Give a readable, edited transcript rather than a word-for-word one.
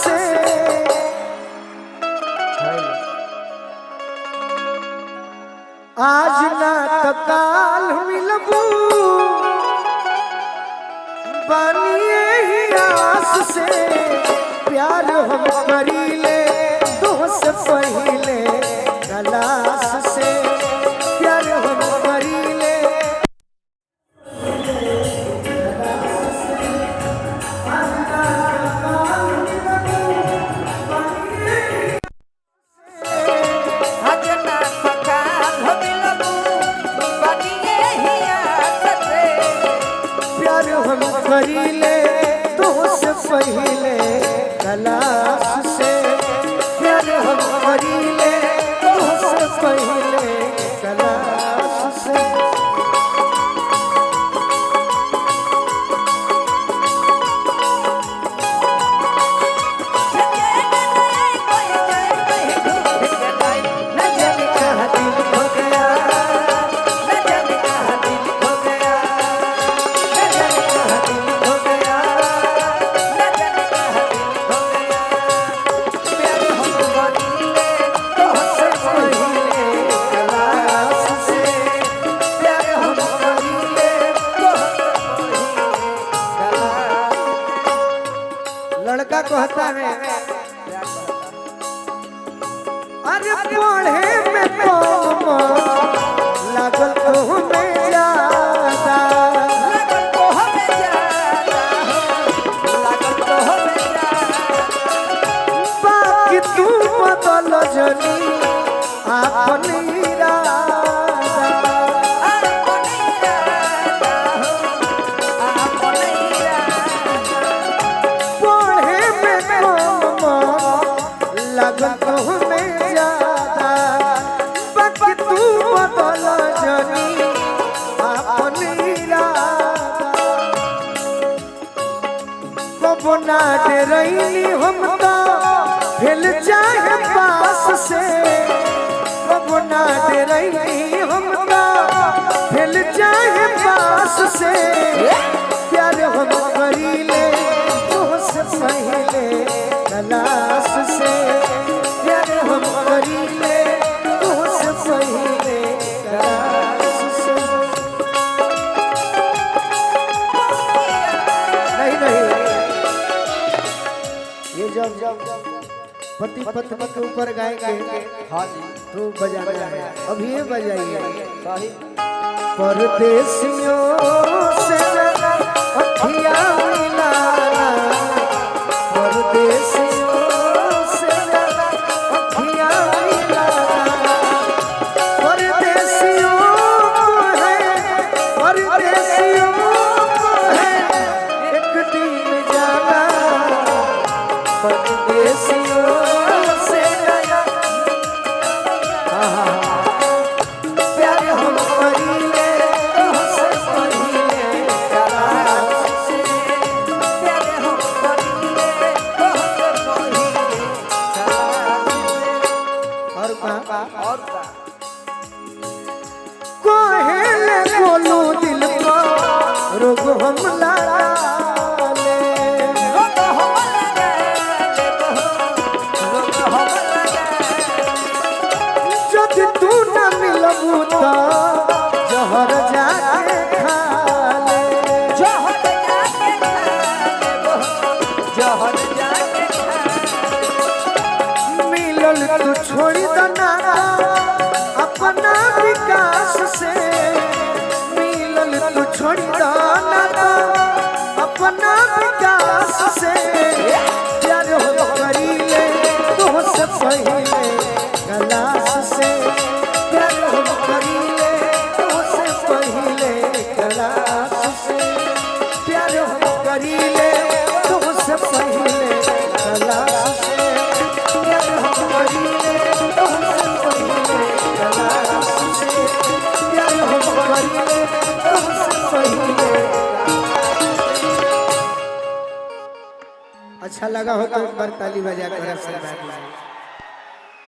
से आज ना तो काल मिलबू बनिए ही आस से प्यार हम करीले तुझसे पहले गलास से प्यार हम करीले करीले तुझसे पहले गलास से प्यार हम करीले तुझसे पहले गलास से लड़का कहता है अरे पढ़े में कम लागल तो हमें ज्यादा बाकी तू बदल जनी अपनी ना डरैनी हम तो हिल जाए पास से कब ना डरैनी हम तो हिल जाए पास से प्यार हम करीले तुझसे पहले गलास से प्यार हम करीले तुझसे पहले गलास से नहीं ये जब पति पत्नी के ऊपर गाएंगे हाँ जी तो बजाना है अभी ये बजाइए सही परदेसियों से अखियाँ मिलाना परदेसियों से अखियाँ मिलाना परदेसियों है परदेसियों है एक दिन जाना परदेसियों से प्यार हम करीले तुझसे पहले गलास से प्यार हम करीले तुझसे पहले और का कोहेले बोलो दिल को रोग हम लगा तू न मिलबू तो जहर जाके खा ले जहर जाके खा ले जहर जाके मिलल तू छोड़ दना अपना विकास से मिलल तू छोड़ दना अपना विकास से प्यार हो करीले तुझसे पहले गलास से प्यार हम करीले तुझसे पहले गलास से प्यार हम करीले तुझसे पहले गलास से प्यार हम करीले तुझसे पहले गलास से प्यार हम करीले तुझसे पहले। अच्छा लगा हो तो एक बार ताली बजा कर